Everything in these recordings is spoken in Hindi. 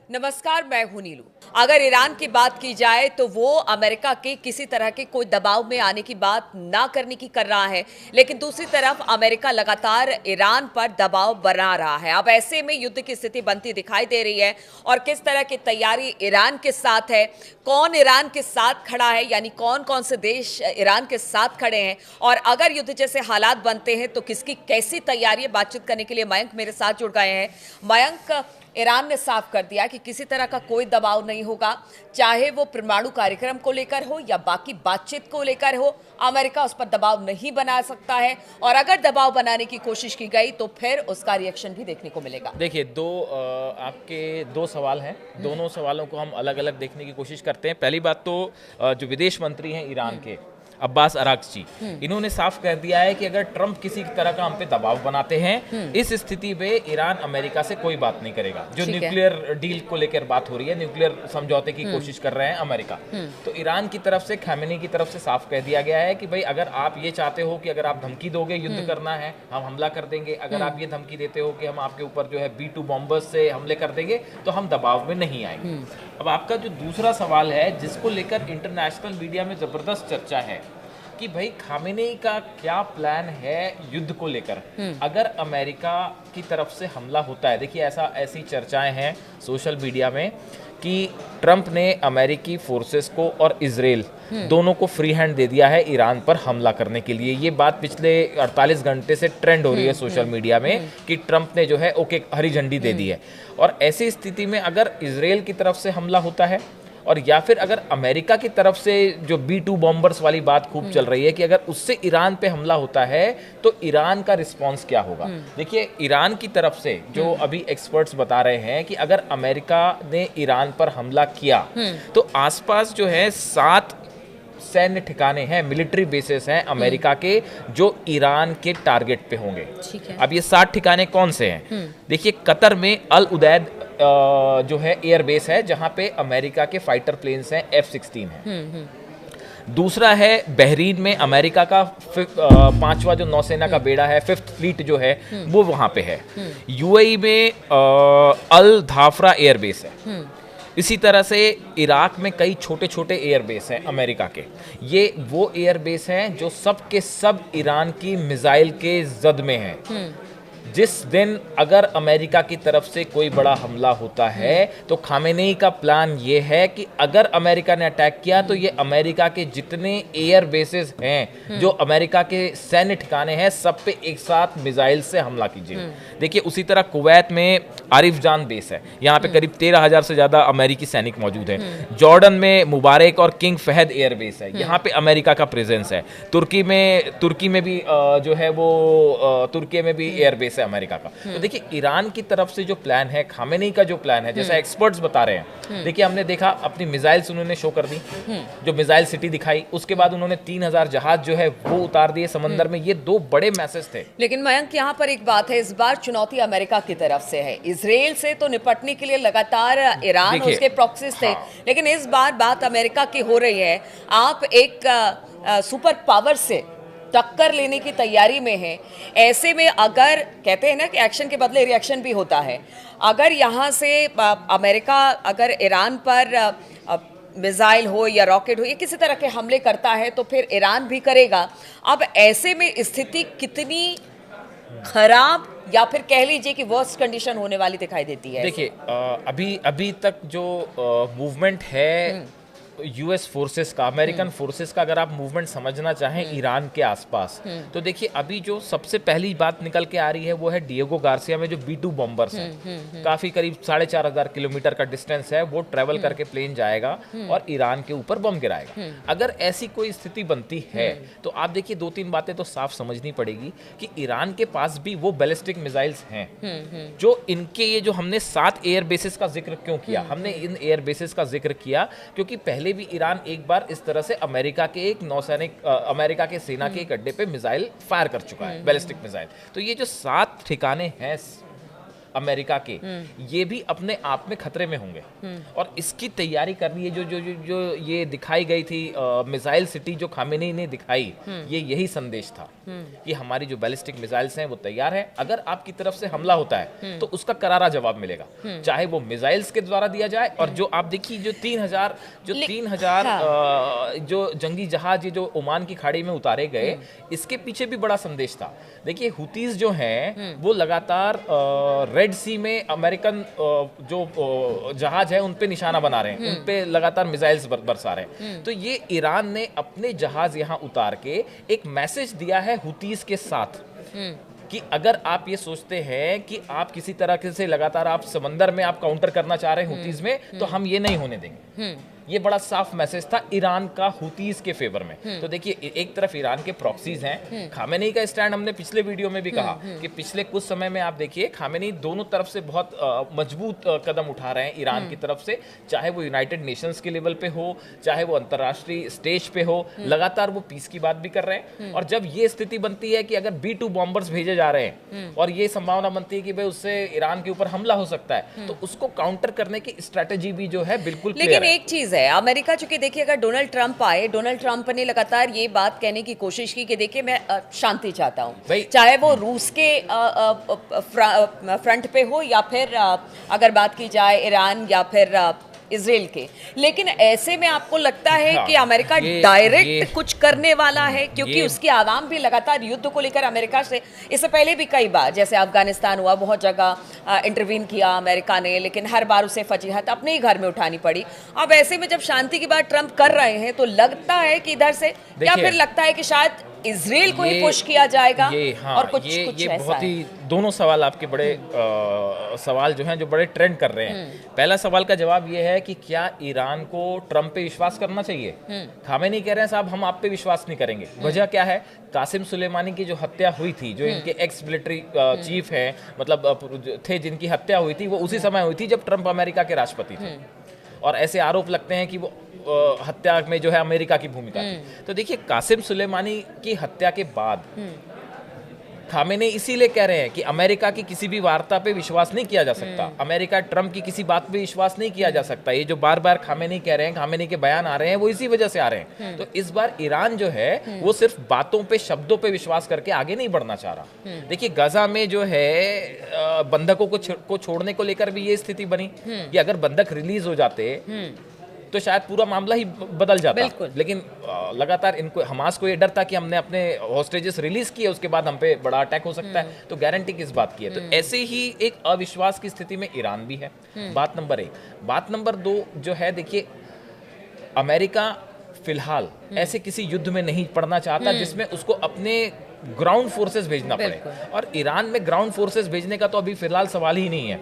नमस्कार, मैं हूं नीलू। अगर ईरान की बात की जाए तो वो अमेरिका के किसी तरह के कोई दबाव में आने की बात ना करने की कर रहा है, लेकिन दूसरी तरफ अमेरिका लगातार ईरान पर दबाव बना रहा है। अब ऐसे में युद्ध की स्थिति बनती दिखाई दे रही है और किस तरह की तैयारी ईरान के साथ है, कौन ईरान के साथ खड़ा है, यानी कौन कौन से देश ईरान के साथ खड़े हैं और अगर युद्ध जैसे हालात बनते हैं तो किसकी कैसी तैयारी है। बातचीत करने के लिए मयंक मेरे साथ जुड़ गए हैं। मयंक, ईरान ने साफ कर दिया कि किसी तरह का कोई दबाव नहीं होगा, चाहे वो परमाणु कार्यक्रम को लेकर हो या बाकी बातचीत को लेकर हो। अमेरिका उस पर दबाव नहीं बना सकता है और अगर दबाव बनाने की कोशिश की गई तो फिर उसका रिएक्शन भी देखने को मिलेगा। देखिए, आपके दो सवाल हैं। दोनों सवालों को हम अलग अलग देखने की कोशिश करते हैं। पहली बात तो जो विदेश मंत्री हैं ईरान के, अब्बास अरागची, इन्होंने साफ कर दिया है कि अगर ट्रंप किसी तरह का हम पे दबाव बनाते हैं, इस स्थिति पे ईरान अमेरिका से कोई बात नहीं करेगा। जो न्यूक्लियर डील को लेकर बात हो रही है, न्यूक्लियर समझौते की कोशिश कर रहे हैं अमेरिका, तो ईरान की तरफ से, खamenei की तरफ से साफ कह दिया गया है कि भाई अगर आप ये चाहते हो कि अगर आप धमकी दोगे युद्ध करना है, हम हमला कर देंगे। अगर आप ये धमकी देते हो कि हम आपके ऊपर जो है B2 बॉम्बर्स से हमले कर देंगे, तो हम दबाव में नहीं आएंगे। अब आपका जो दूसरा सवाल है, जिसको लेकर इंटरनेशनल मीडिया में जबरदस्त चर्चा है कि भाई खामेनेई का क्या प्लान है युद्ध को लेकर अगर अमेरिका की तरफ से हमला होता है। देखिए, ऐसी चर्चाएं हैं सोशल मीडिया में कि ट्रंप ने अमेरिकी फोर्सेस को और इजराइल दोनों को फ्री हैंड दे दिया है ईरान पर हमला करने के लिए। ये बात पिछले 48 घंटे से ट्रेंड हो रही है सोशल मीडिया में कि ट्रंप ने जो है ओके हरी झंडी दे दी है। और ऐसी स्थिति में अगर इजराइल की तरफ से हमला होता है और या फिर अगर अमेरिका की तरफ से जो B2 बॉम्बर्स वाली बात खूब चल रही है कि अगर उससे ईरान पे हमला होता है तो ईरान का रिस्पांस क्या होगा। देखिए, ईरान की तरफ से जो अभी एक्सपर्ट्स बता रहे हैं कि अगर अमेरिका ने ईरान पर हमला किया तो आसपास जो है 7 सैन्य ठिकाने हैं, मिलिट्री बेसेस हैं अमेरिका के, जो ईरान के टारगेट पे होंगे। अब ये 7 ठिकाने कौन से हैं? देखिए, कतर में अल उदैद जो है एयरबेस है, जहां पे अमेरिका के फाइटर प्लेन्स हैं, F-16 है। दूसरा है बहरीन में अमेरिका का 5वां जो नौसेना का बेड़ा है, 5th फ्लीट जो है, वो वहां पे है। UAE में अल धाफरा एयरबेस है। इसी तरह से इराक में कई छोटे छोटे एयरबेस हैं अमेरिका के। ये वो एयरबेस हैं जो सब के सब ईरान की मिसाइल के जद में हैं। जिस दिन अगर अमेरिका की तरफ से कोई बड़ा हमला होता है तो खामेनेई का प्लान ये है कि अगर अमेरिका ने अटैक किया तो ये अमेरिका के जितने एयर बेसेस हैं, जो अमेरिका के सैन्य ठिकाने हैं, सब पे एक साथ मिसाइल से हमला कीजिए। देखिए, उसी तरह कुवैत में आरिफ जान बेस है, यहाँ पे करीब 13,000 से ज्यादा अमेरिकी सैनिक मौजूद हैं। जॉर्डन में मुबारक और किंग फहद एयर बेस है, यहाँ पे अमेरिका का प्रेजेंस है। तुर्की में भी जो है वो तुर्की में भी एयर बेस है अमेरिका का। तो देखिए, ईरान की तरफ से जो प्लान है, खामेनेई का जो प्लान है, जैसा एक्सपर्ट्स बता रहे हैं, देखिए हमने देखा अपनी मिसाइल्स उन्होंने शो कर दी, जो मिसाइल सिटी दिखाई, उसके बाद उन्होंने 3000 जहाज जो है वो उतार दिए समंदर में। ये 2 बड़े मैसेज थे। लेकिन मयंक, यहाँ पर एक बात है, इस बार चुनौती अमेरिका की तरफ से है। इजराइल से तो निपटने के लिए लगातार ईरान उसके प्रॉक्सीज थे, लेकिन इस बार बात अमेरिका की हो रही है। आप एक सुपर पावर से टक्कर लेने की तैयारी में है। ऐसे में अगर कहते हैं ना कि एक्शन के बदले रिएक्शन भी होता है, अगर यहाँ से अमेरिका अगर ईरान पर मिसाइल हो या रॉकेट हो या किसी तरह के हमले करता है तो फिर ईरान भी करेगा। अब ऐसे में स्थिति कितनी खराब या फिर कह लीजिए कि वर्स्ट कंडीशन होने वाली दिखाई देती है। देखिए, अभी तक जो मूवमेंट है यूएस फोर्सेस का, अमेरिकन फोर्सेस का, अगर आप मूवमेंट समझना चाहें ईरान के आसपास, तो देखिए अभी जो सबसे पहली बात निकल के आ रही है वो है डिएगो गार्सिया में जो B2 बॉम्बर्स हैं। काफी करीब 4500 किलोमीटर का डिस्टेंस है, वो ट्रेवल करके प्लेन जाएगा और ईरान के ऊपर बम गिराएगा। अगर ऐसी कोई स्थिति बनती है तो आप देखिए 2-3 बातें तो साफ समझनी पड़ेगी कि ईरान के पास भी वो बैलिस्टिक मिसाइल्स हैं, जो इनके ये जो हमने 7 एयर बेसिस का जिक्र क्यों किया, हमने इन एयर बेसिस का जिक्र किया क्योंकि पहले भी ईरान एक बार इस तरह से अमेरिका के एक नौसैनिक अमेरिका के सेना के एक अड्डे पे मिसाइल फायर कर चुका है, बैलिस्टिक मिसाइल। तो ये जो 7 ठिकाने हैं अमेरिका के, ये भी अपने आप में खतरे में होंगे। और इसकी तैयारी कर रही है जो ये दिखाई गई थी मिसाइल सिटी जो खामेनी ने दिखाई, ये यही संदेश था कि हमारी जो बैलिस्टिक मिसाइल्स हैं वो तैयार है, अगर आपकी तरफ से हमला होता है तो उसका करारा जवाब मिलेगा, चाहे वो मिसाइल्स के द्वारा दिया जाए। और जो आप देखिए जो 3000 जो जंगी जहाज ये जो ओमान की खाड़ी में उतारे गए, इसके पीछे भी बड़ा संदेश था। देखिए हुतीज जो हैं वो लगातार रेड सी में अमेरिकन जो जहाज है उन पे निशाना बना रहे हैं, उन पे लगातार मिसाइल्स बरसा रहे हैं। तो ये ईरान ने अपने जहाज यहां उतार के एक मैसेज दिया है हुतीज के साथ कि अगर आप ये सोचते हैं कि आप किसी तरह से लगातार आप समंदर में आप काउंटर करना चाह रहे हैं हुतीज में, तो हम ये नहीं होने देंगे। ये बड़ा साफ मैसेज था ईरान का हुतीज के फेवर में। तो देखिए एक तरफ ईरान के प्रॉक्सीज हैं, खामेनी का स्टैंड हमने पिछले वीडियो में भी कहा कि पिछले कुछ समय में आप देखिए खामेनी दोनों तरफ से बहुत मजबूत कदम उठा रहे हैं ईरान की तरफ से, चाहे वो यूनाइटेड नेशंस के लेवल पे हो, चाहे वो अंतर्राष्ट्रीय स्टेज पे हो, लगातार वो पीस की बात भी कर रहे हैं। और जब ये स्थिति बनती है कि अगर B-2 बॉम्बर्स भेजे जा रहे हैं और ये संभावना बनती है कि भाई उससे ईरान के ऊपर हमला हो सकता है, तो उसको काउंटर करने की स्ट्रेटेजी भी जो है बिल्कुल क्लियर है। लेकिन एक चीज है, अमेरिका चूंकि देखिए अगर डोनाल्ड ट्रंप आए, डोनाल्ड ट्रंप ने लगातार ये बात कहने की कोशिश की कि देखिए मैं शांति चाहता हूं, चाहे वो रूस के फ्रंट पे हो या फिर अगर बात की जाए ईरान या फिर इजराइल के। लेकिन ऐसे में आपको लगता है कि अमेरिका डायरेक्ट कुछ करने वाला है, क्योंकि उसकी आवाम भी लगातार युद्ध को लेकर अमेरिका से इससे पहले भी कई बार, जैसे अफगानिस्तान हुआ, बहुत जगह इंटरवीन किया अमेरिका ने, लेकिन हर बार उसे फजीहत अपने ही घर में उठानी पड़ी। अब ऐसे में जब शांति की बात ट्रंप कर रहे हैं तो लगता है कि इधर से, या फिर लगता है कि शायद इजराइल को ही पुश किया जाएगा? और कुछ ये बहुत ही दोनों सवाल आपके बड़े सवाल जो हैं जो बड़े ट्रेंड कर रहे हैं। पहला सवाल का जवाब ये है कि क्या ईरान को ट्रंप पे विश्वास करना चाहिए? खामेनी कह रहे हैं साहब हम आप पे विश्वास नहीं करेंगे। वजह क्या है? कासिम सुलेमानी की जो हत्या हुई थी, जो इनके एक्स मिलिट्री चीफ हैं, मतलब थे जिनकी हत्या हुई थी, वो उसी समय हुई थी जब ट्रंप अमेरिका के राष्ट्रपति थे। और ऐसे आरोप लगते हैं कि वो हत्या में जो है अमेरिका की भूमिका थी। तो देखिए कासिम सुलेमानी की हत्या के बाद खामेनी इसीलिए कह रहे हैं कि अमेरिका की किसी भी वार्ता पे विश्वास नहीं किया जा सकता, अमेरिका ट्रंप की किसी बात पे विश्वास नहीं किया जा सकता। ये जो बार बार खामेनी कह रहे हैं, खामेनी के बयान आ रहे हैं, वो इसी वजह से आ रहे हैं। तो इस बार ईरान जो है वो सिर्फ बातों पे, शब्दों पे विश्वास करके आगे नहीं बढ़ना चाह रहा। देखिए गाजा में जो है बंधकों को छोड़ने को लेकर भी ये स्थिति बनी कि अगर बंधक रिलीज हो जाते तो शायद पूरा मामला ही बदल जाता। लेकिन लगातार इनको, हमास को ये डर था कि हमने अपने हॉस्टेजेस रिलीज किए, उसके बाद हम पे बड़ा अटैक हो सकता है, तो गारंटी किस बात की है? तो ऐसे ही एक अविश्वास की स्थिति में ईरान भी है। बात नंबर 1। बात नंबर 2 जो है, देखिए अमेरिका फिलहाल ऐसे किसी युद्ध में नहीं पड़ना चाहता जिसमें उसको अपने ग्राउंड फोर्सेस भेजना पड़े, और ईरान में ग्राउंड फोर्सेस भेजने का तो अभी फिलहाल सवाल ही नहीं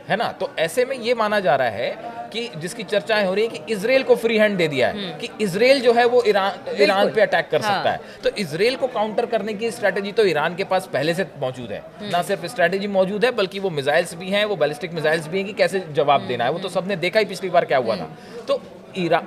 है ना। तो ऐसे में ये माना जा रहा है कि जिसकी चर्चाएं हो रही है कि इजराइल को फ्री हैंड दे दिया है कि इजराइल जो है वो ईरान पे अटैक कर सकता है। तो इजराइल को काउंटर करने की स्ट्रेटेजी तो ईरान के पास पहले से मौजूद है। ना सिर्फ स्ट्रेटेजी मौजूद है बल्कि वो मिसाइल्स भी हैं, वो बैलिस्टिक मिसाइल्स भी हैं कि कैसे जवाब देना है। वो तो सबने देखा ही पिछली बार क्या हुआ था। तो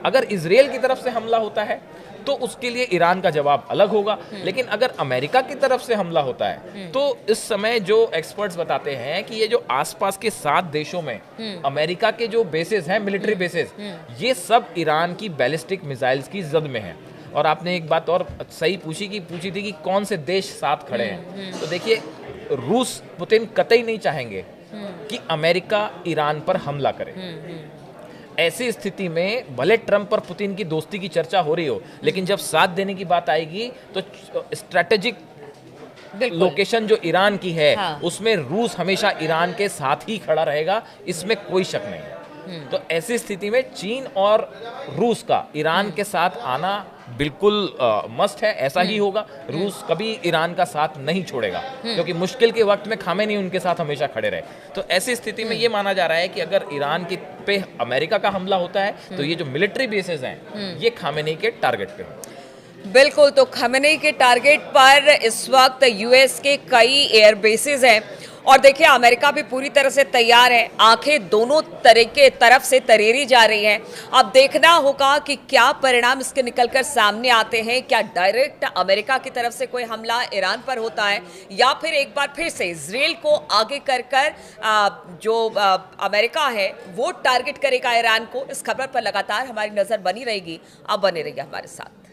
अगर इजराइल की तरफ से हमला होता है तो उसके लिए ईरान का जवाब अलग होगा, लेकिन अगर अमेरिका की तरफ से हमला होता है तो इस समय जो एक्सपर्ट्स बताते हैं कि ये जो आसपास के 7 देशों में अमेरिका के जो बेसेस हैं, मिलिट्री बेसेस, ये सब ईरान की बैलिस्टिक मिसाइल्स की जद में हैं। और आपने एक बात और सही पूछी थी कि कौन से देश साथ खड़े हैं। तो देखिए रूस, पुतिन कतई नहीं चाहेंगे कि अमेरिका ईरान पर हमला करे। ऐसी स्थिति में भले ट्रंप और पुतिन की दोस्ती की चर्चा हो रही हो, लेकिन जब साथ देने की बात आएगी तो स्ट्रैटेजिक लोकेशन जो ईरान की है, उसमें रूस हमेशा ईरान के साथ ही खड़ा रहेगा, इसमें कोई शक नहीं है। तो ऐसी स्थिति में चीन और रूस का ईरान के साथ आना बिल्कुल मस्ट है। ऐसा ही होगा। रूस कभी ईरान का साथ नहीं छोड़ेगा, क्योंकि मुश्किल के वक्त में खामेनी उनके साथ हमेशा खड़े रहे। तो ऐसी स्थिति में ये माना जा रहा है कि अगर ईरान की पे अमेरिका का हमला होता है तो ये जो मिलिट्री बेसेस हैं ये खामेनी के टारगेट पे हैं। बिल्कुल, तो खमेनी के टारगेट पर इस वक्त यूएस के कई एयर बेसेस हैं और देखिए अमेरिका भी पूरी तरह से तैयार है। आंखें दोनों तरफ से तरेरी जा रही हैं। अब देखना होगा कि क्या परिणाम इसके निकलकर सामने आते हैं। क्या डायरेक्ट अमेरिका की तरफ से कोई हमला ईरान पर होता है या फिर एक बार फिर से इजराइल को आगे कर जो अमेरिका है वो टारगेट करेगा ईरान को। इस खबर पर लगातार हमारी नजर बनी रहेगी। अब बने रहिए हमारे साथ।